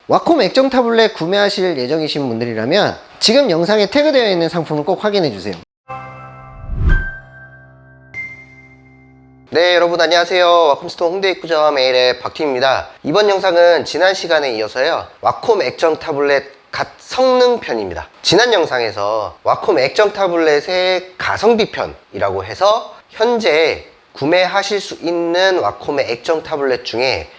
와콤 액정 타블렛 구매하실 예정이신 분들이라면 지금 영상에 태그되어 있는 상품을 꼭 확인해 주세요. 네, 여러분 안녕하세요. 와콤스토어 홍대 입구점 A랩 박팀입니다. 이번 영상은 지난 시간에 이어서요, 와콤 액정 타블렛 갓 성능 편입니다. 지난 영상에서 와콤 액정 타블렛의 가성비 편이라고 해서 현재 구매하실 수 있는 와콤의 액정 타블렛 중에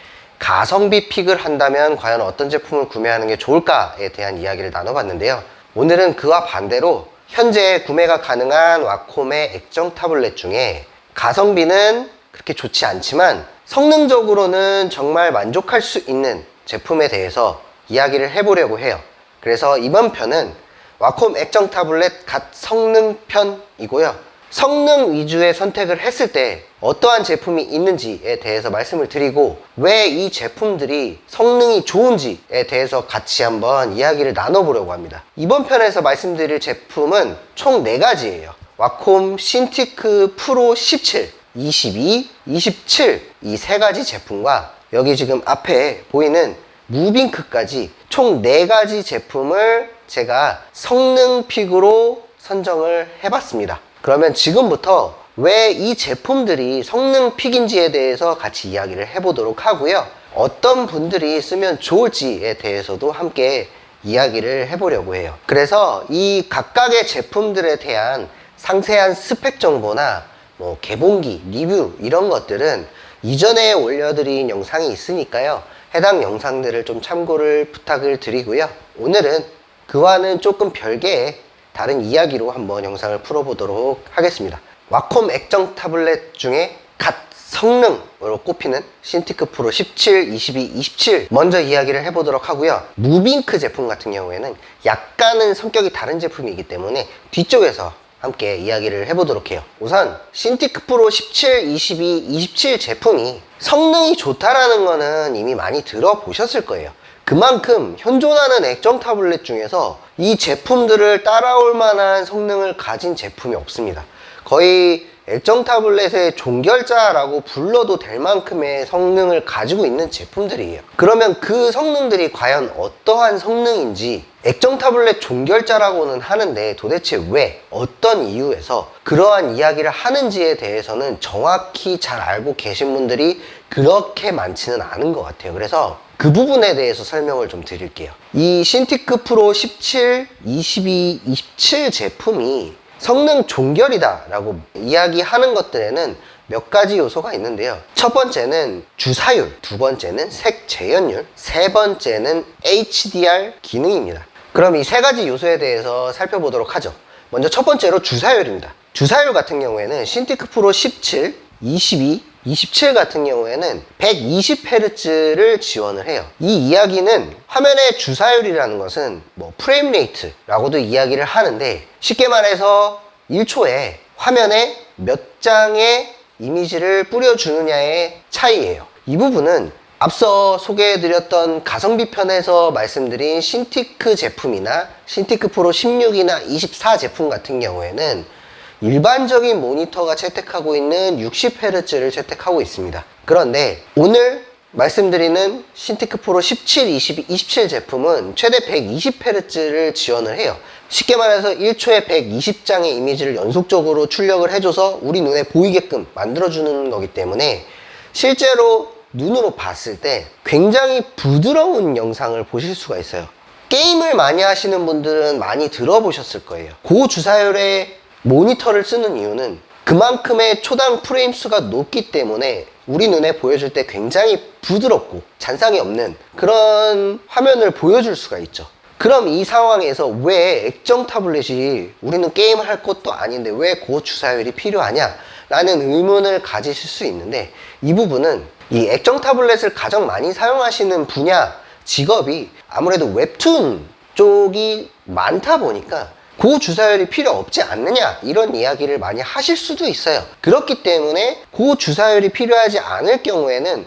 가성비 픽을 한다면 과연 어떤 제품을 구매하는 게 좋을까에 대한 이야기를 나눠봤는데요. 오늘은 그와 반대로 현재 구매가 가능한 와콤의 액정 타블렛 중에 가성비는 그렇게 좋지 않지만 성능적으로는 정말 만족할 수 있는 제품에 대해서 이야기를 해보려고 해요. 그래서 이번 편은 와콤 액정 타블렛 갓 성능 편이고요. 성능 위주의 선택을 했을 때 어떠한 제품이 있는지에 대해서 말씀을 드리고, 왜 이 제품들이 성능이 좋은지에 대해서 같이 한번 이야기를 나눠보려고 합니다. 이번 편에서 말씀드릴 제품은 총 4가지예요. 와콤 신티크 프로 17, 22, 27 이 3가지 제품과 여기 지금 앞에 보이는 무빙크까지 총 4가지 제품을 제가 성능 픽으로 선정을 해봤습니다. 그러면 지금부터 왜 이 제품들이 성능 픽인지에 대해서 같이 이야기를 해보도록 하고요. 어떤 분들이 쓰면 좋을지에 대해서도 함께 이야기를 해보려고 해요. 그래서 이 각각의 제품들에 대한 상세한 스펙 정보나 뭐 개봉기, 리뷰 이런 것들은 이전에 올려드린 영상이 있으니까요. 해당 영상들을 좀 참고를 부탁을 드리고요. 오늘은 그와는 조금 별개의 다른 이야기로 한번 영상을 풀어보도록 하겠습니다. 와콤 액정 타블렛 중에 갓 성능으로 꼽히는 신티크 프로 17, 22, 27 먼저 이야기를 해보도록 하고요. 무빙크 제품 같은 경우에는 약간은 성격이 다른 제품이기 때문에 뒤쪽에서 함께 이야기를 해보도록 해요. 우선 신티크 프로 17, 22, 27 제품이 성능이 좋다라는 거는 이미 많이 들어보셨을 거예요. 그만큼 현존하는 액정 타블렛 중에서 이 제품들을 따라올 만한 성능을 가진 제품이 없습니다. 거의 액정 타블렛의 종결자라고 불러도 될 만큼의 성능을 가지고 있는 제품들이에요. 그러면 그 성능들이 과연 어떠한 성능인지, 액정 타블렛 종결자라고는 하는데 도대체 왜, 어떤 이유에서 그러한 이야기를 하는지에 대해서는 정확히 잘 알고 계신 분들이 그렇게 많지는 않은 것 같아요. 그래서 그 부분에 대해서 설명을 좀 드릴게요. 이 신티크 프로 17, 22, 27 제품이 성능 종결이다 라고 이야기하는 것들에는 몇 가지 요소가 있는데요. 첫 번째는 주사율, 두 번째는 색 재현율, 세 번째는 HDR 기능입니다. 그럼 이 3가지 요소에 대해서 살펴보도록 하죠. 먼저 첫 번째로 주사율입니다. 주사율 같은 경우에는 신티크 프로 17, 22, 27 같은 경우에는 120Hz를 지원을 해요. 이 이야기는 화면의 주사율이라는 것은 뭐 프레임 레이트라고도 이야기를 하는데, 쉽게 말해서 1초에 화면에 몇 장의 이미지를 뿌려주느냐의 차이예요. 이 부분은 앞서 소개해드렸던 가성비 편에서 말씀드린 신티크 제품이나 신티크 프로 16이나 24 제품 같은 경우에는 일반적인 모니터가 채택하고 있는 60Hz를 채택하고 있습니다. 그런데 오늘 말씀드리는 신티크 프로 17, 22, 27 제품은 최대 120Hz를 지원을 해요. 쉽게 말해서 1초에 120장의 이미지를 연속적으로 출력을 해줘서 우리 눈에 보이게끔 만들어주는 거기 때문에 실제로 눈으로 봤을 때 굉장히 부드러운 영상을 보실 수가 있어요. 게임을 많이 하시는 분들은 많이 들어보셨을 거예요. 고주사율의 모니터를 쓰는 이유는 그만큼의 초당 프레임 수가 높기 때문에 우리 눈에 보여줄 때 굉장히 부드럽고 잔상이 없는 그런 화면을 보여줄 수가 있죠. 그럼 이 상황에서 왜 액정 타블렛이, 우리는 게임을 할 것도 아닌데 왜 고주사율이 필요하냐 라는 의문을 가지실 수 있는데, 이 부분은 이 액정 타블렛을 가장 많이 사용하시는 분야, 직업이 아무래도 웹툰 쪽이 많다 보니까 고주사율이 필요 없지 않느냐 이런 이야기를 많이 하실 수도 있어요. 그렇기 때문에 고주사율이 필요하지 않을 경우에는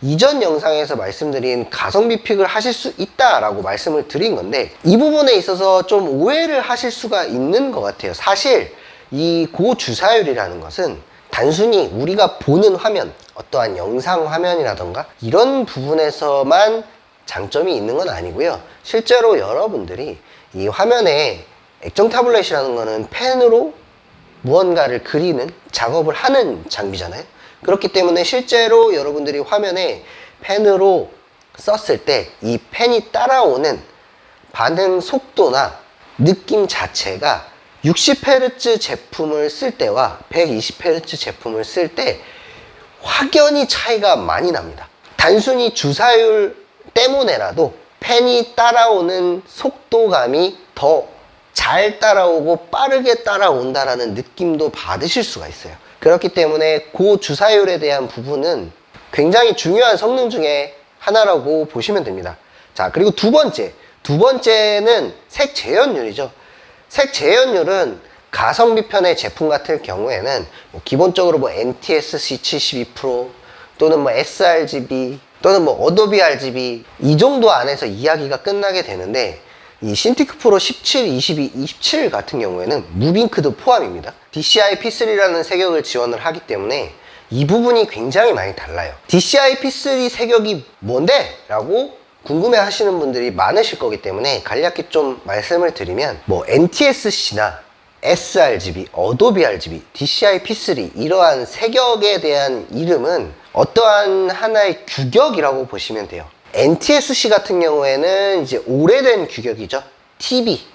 이전 영상에서 말씀드린 가성비 픽을 하실 수 있다라고 말씀을 드린 건데, 이 부분에 있어서 좀 오해를 하실 수가 있는 것 같아요. 사실 이 고주사율이라는 것은 단순히 우리가 보는 화면, 어떠한 영상 화면이라던가 이런 부분에서만 장점이 있는 건 아니고요. 실제로 여러분들이 이 화면에 액정 타블렛이라는 거는 펜으로 무언가를 그리는 작업을 하는 장비잖아요. 그렇기 때문에 실제로 여러분들이 화면에 펜으로 썼을 때 이 펜이 따라오는 반응 속도나 느낌 자체가 60Hz 제품을 쓸 때와 120Hz 제품을 쓸 때 확연히 차이가 많이 납니다. 단순히 주사율 때문에라도 펜이 따라오는 속도감이 더 잘 따라오고 빠르게 따라온다라는 느낌도 받으실 수가 있어요. 그렇기 때문에 그 주사율에 대한 부분은 굉장히 중요한 성능 중에 하나라고 보시면 됩니다. 자, 그리고 두 번째는 색 재현율이죠. 색 재현율은 가성비 편의 제품 같은 경우에는 기본적으로 NTSC 72% 또는 sRGB 또는 어도비 RGB 이 정도 안에서 이야기가 끝나게 되는데, 이 신티크 프로 17, 22, 27 같은 경우에는 무빙크도 포함입니다. DCI P3라는 색역을 지원을 하기 때문에 이 부분이 굉장히 많이 달라요. DCI P3 색역이 뭔데? 라고 궁금해 하시는 분들이 많으실 거기 때문에 간략히 좀 말씀을 드리면, NTSC나 sRGB, 어도비 RGB, DCI P3 이러한 색역에 대한 이름은 어떠한 하나의 규격이라고 보시면 돼요. NTSC 같은 경우에는 이제 오래된 규격이죠.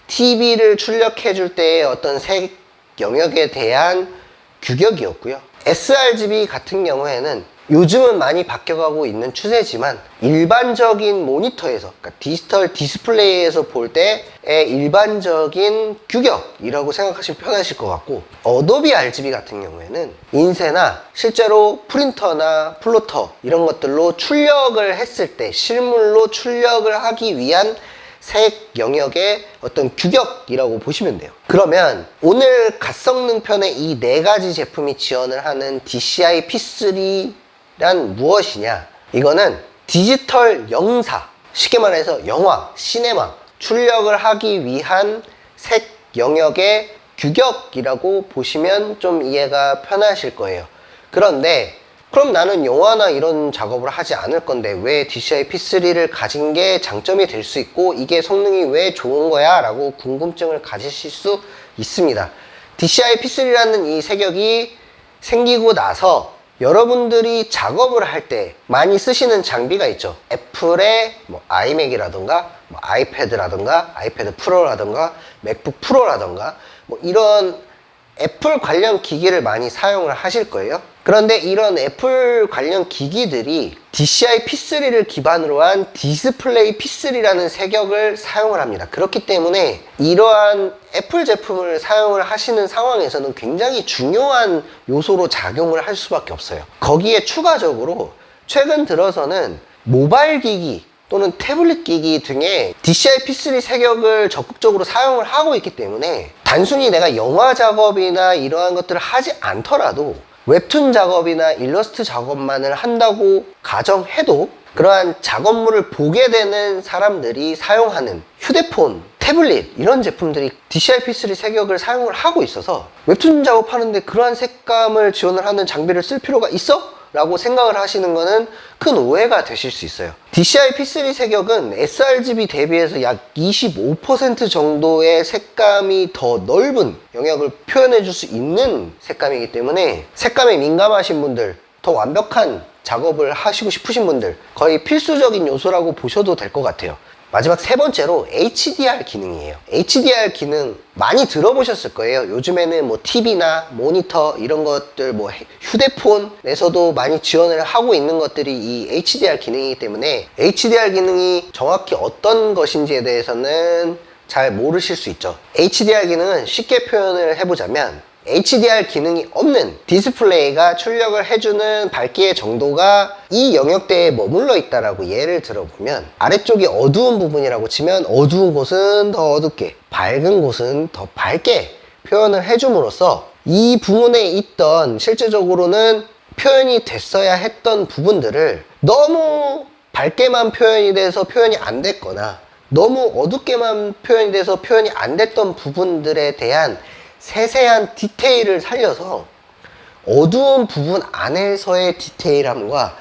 TV를 출력해 줄 때의 어떤 색 영역에 대한 규격이었고요. sRGB 같은 경우에는 요즘은 많이 바뀌어가고 있는 추세지만 일반적인 모니터에서, 그러니까 디지털 디스플레이에서 볼 때의 일반적인 규격이라고 생각하시면 편하실 것 같고, 어도비 RGB 같은 경우에는 인쇄나 실제로 프린터나 플로터 이런 것들로 출력을 했을 때 실물로 출력을 하기 위한 색 영역의 어떤 규격이라고 보시면 돼요. 그러면 오늘 갓성능 편의 이 네 가지 제품이 지원을 하는 DCI P3 란 무엇이냐? 이거는 디지털 영사, 쉽게 말해서 영화, 시네마 출력을 하기 위한 색 영역의 규격이라고 보시면 좀 이해가 편하실 거예요. 그런데 그럼 나는 영화나 이런 작업을 하지 않을 건데 왜 DCI P3를 가진 게 장점이 될 수 있고 이게 성능이 왜 좋은 거야? 라고 궁금증을 가지실 수 있습니다. DCI P3라는 이 색역이 생기고 나서 여러분들이 작업을 할 때 많이 쓰시는 장비가 있죠. 애플의 아이맥이라던가 아이패드라던가 아이패드 프로라던가 맥북 프로라던가 이런 애플 관련 기기를 많이 사용을 하실 거예요. 그런데 이런 애플 관련 기기들이 DCI P3를 기반으로 한 디스플레이 P3라는 색역을 사용을 합니다. 그렇기 때문에 이러한 애플 제품을 사용을 하시는 상황에서는 굉장히 중요한 요소로 작용을 할 수밖에 없어요. 거기에 추가적으로 최근 들어서는 모바일 기기 또는 태블릿 기기 등의 DCI P3 색역을 적극적으로 사용을 하고 있기 때문에 단순히 내가 영화 작업이나 이러한 것들을 하지 않더라도 웹툰 작업이나 일러스트 작업만을 한다고 가정해도 그러한 작업물을 보게 되는 사람들이 사용하는 휴대폰, 태블릿 이런 제품들이 DCI P3 색역을 사용을 하고 있어서 웹툰 작업하는데 그러한 색감을 지원을 하는 장비를 쓸 필요가 있어? 라고 생각을 하시는 거는 큰 오해가 되실 수 있어요. DCI P3 색역은 sRGB 대비해서 약 25% 정도의 색감이 더 넓은 영역을 표현해 줄 수 있는 색감이기 때문에 색감에 민감하신 분들, 더 완벽한 작업을 하시고 싶으신 분들 거의 필수적인 요소라고 보셔도 될 것 같아요. 마지막 세 번째로 HDR 기능이에요. HDR 기능 많이 들어보셨을 거예요. 요즘에는 TV나 모니터 이런 것들 휴대폰에서도 많이 지원을 하고 있는 것들이 이 HDR 기능이기 때문에 HDR 기능이 정확히 어떤 것인지에 대해서는 잘 모르실 수 있죠. HDR 기능은 쉽게 표현을 해보자면 HDR 기능이 없는 디스플레이가 출력을 해주는 밝기의 정도가 이 영역대에 머물러 있다라고 예를 들어보면 아래쪽이 어두운 부분이라고 치면 어두운 곳은 더 어둡게 밝은 곳은 더 밝게 표현을 해줌으로써 이 부분에 있던 실제적으로는 표현이 됐어야 했던 부분들을 너무 밝게만 표현이 돼서 표현이 안 됐거나 너무 어둡게만 표현이 돼서 표현이 안 됐던 부분들에 대한 세세한 디테일을 살려서 어두운 부분 안에서의 디테일함과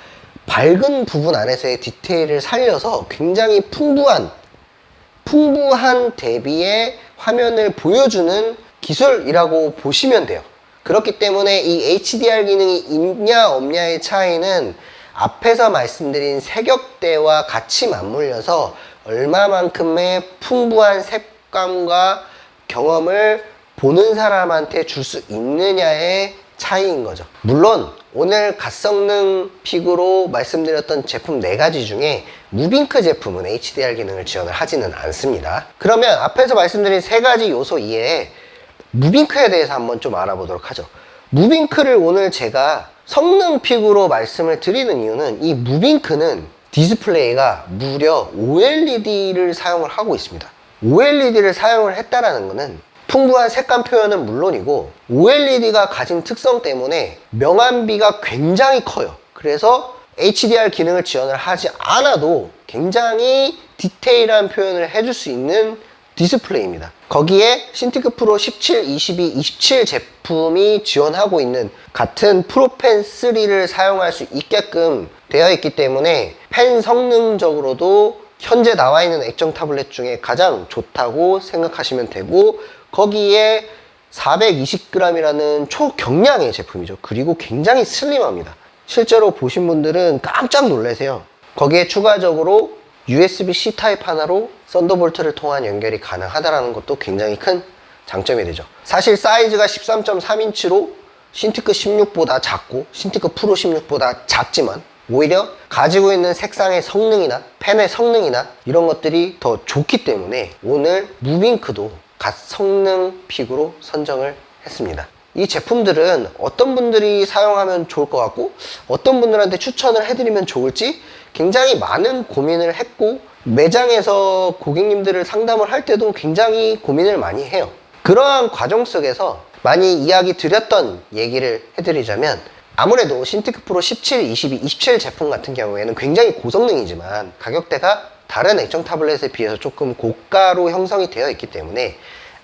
밝은 부분 안에서의 디테일을 살려서 굉장히 풍부한 대비의 화면을 보여주는 기술이라고 보시면 돼요. 그렇기 때문에 이 HDR 기능이 있냐 없냐의 차이는 앞에서 말씀드린 색역대와 같이 맞물려서 얼마만큼의 풍부한 색감과 경험을 보는 사람한테 줄 수 있느냐의 차이인 거죠. 물론 오늘 갓성능 픽으로 말씀드렸던 제품 4가지 중에 무빙크 제품은 HDR 기능을 지원을 하지는 않습니다. 그러면 앞에서 말씀드린 3가지 요소 이외에 무빙크에 대해서 한번 좀 알아보도록 하죠. 무빙크를 오늘 제가 성능 픽으로 말씀을 드리는 이유는 이 무빙크는 디스플레이가 무려 OLED를 사용을 하고 있습니다. OLED를 사용을 했다라는 것은 풍부한 색감 표현은 물론이고 OLED가 가진 특성 때문에 명암비가 굉장히 커요. 그래서 HDR 기능을 지원을 하지 않아도 굉장히 디테일한 표현을 해줄 수 있는 디스플레이입니다. 거기에 신티크 프로 17, 22, 27 제품이 지원하고 있는 같은 프로펜 3를 사용할 수 있게끔 되어 있기 때문에 펜 성능적으로도 현재 나와 있는 액정 타블렛 중에 가장 좋다고 생각하시면 되고, 거기에 420g이라는 초경량의 제품이죠. 그리고 굉장히 슬림합니다. 실제로 보신 분들은 깜짝 놀라세요. 거기에 추가적으로 USB-C 타입 하나로 썬더볼트를 통한 연결이 가능하다는 것도 굉장히 큰 장점이 되죠. 사실 사이즈가 13.3인치로 신티크 16보다 작고 신티크 프로 16보다 작지만 오히려 가지고 있는 색상의 성능이나 펜의 성능이나 이런 것들이 더 좋기 때문에 오늘 무빙크도 갓 성능 픽으로 선정을 했습니다. 이 제품들은 어떤 분들이 사용하면 좋을 것 같고 어떤 분들한테 추천을 해드리면 좋을지 굉장히 많은 고민을 했고, 매장에서 고객님들을 상담을 할 때도 굉장히 고민을 많이 해요. 그러한 과정 속에서 많이 이야기 드렸던 얘기를 해드리자면, 아무래도 신티크 프로 17, 22, 27 제품 같은 경우에는 굉장히 고성능이지만 가격대가 다른 액정 타블렛에 비해서 조금 고가로 형성이 되어 있기 때문에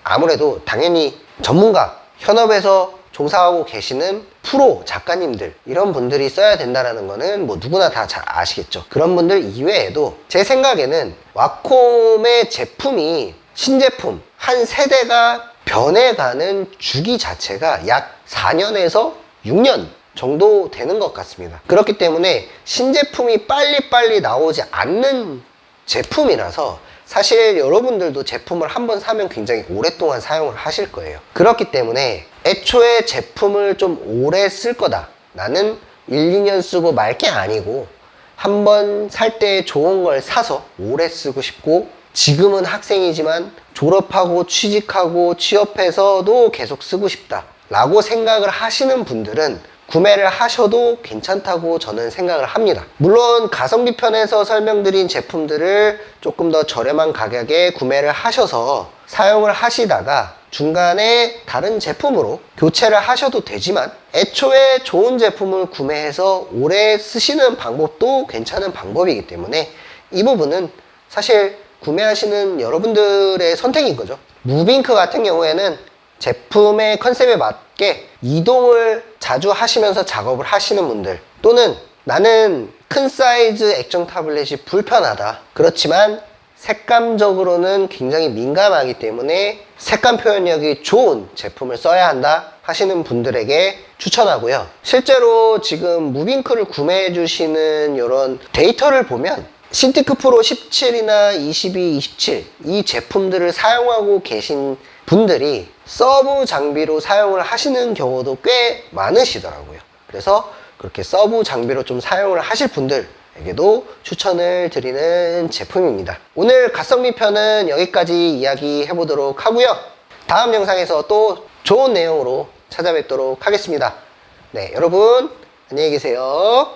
아무래도 당연히 전문가, 현업에서 종사하고 계시는 프로 작가님들 이런 분들이 써야 된다는 거는 뭐 누구나 다 잘 아시겠죠. 그런 분들 이외에도 제 생각에는 와콤의 제품이 신제품 한 세대가 변해가는 주기 자체가 약 4년에서 6년 정도 되는 것 같습니다. 그렇기 때문에 신제품이 빨리빨리 나오지 않는 제품이라서 사실 여러분들도 제품을 한번 사면 굉장히 오랫동안 사용을 하실 거예요. 그렇기 때문에 애초에 제품을 좀 오래 쓸 거다, 나는 1, 2년 쓰고 말 게 아니고 한번 살 때 좋은 걸 사서 오래 쓰고 싶고, 지금은 학생이지만 졸업하고 취직하고 취업해서도 계속 쓰고 싶다 라고 생각을 하시는 분들은 구매를 하셔도 괜찮다고 저는 생각을 합니다. 물론 가성비 편에서 설명드린 제품들을 조금 더 저렴한 가격에 구매를 하셔서 사용을 하시다가 중간에 다른 제품으로 교체를 하셔도 되지만, 애초에 좋은 제품을 구매해서 오래 쓰시는 방법도 괜찮은 방법이기 때문에 이 부분은 사실 구매하시는 여러분들의 선택인 거죠. 무빙크 같은 경우에는 제품의 컨셉에 맞게 이동을 자주 하시면서 작업을 하시는 분들, 또는 나는 큰 사이즈 액정 타블렛이 불편하다, 그렇지만 색감적으로는 굉장히 민감하기 때문에 색감 표현력이 좋은 제품을 써야 한다 하시는 분들에게 추천하고요. 실제로 지금 무빙크를 구매해 주시는 이런 데이터를 보면 신티크 프로 17이나 22, 27 이 제품들을 사용하고 계신 분들이 서브 장비로 사용을 하시는 경우도 꽤 많으시더라고요. 그래서 그렇게 서브 장비로 좀 사용을 하실 분들에게도 추천을 드리는 제품입니다. 오늘 갓성비 편은 여기까지 이야기 해보도록 하고요. 다음 영상에서 또 좋은 내용으로 찾아뵙도록 하겠습니다. 네, 여러분 안녕히 계세요.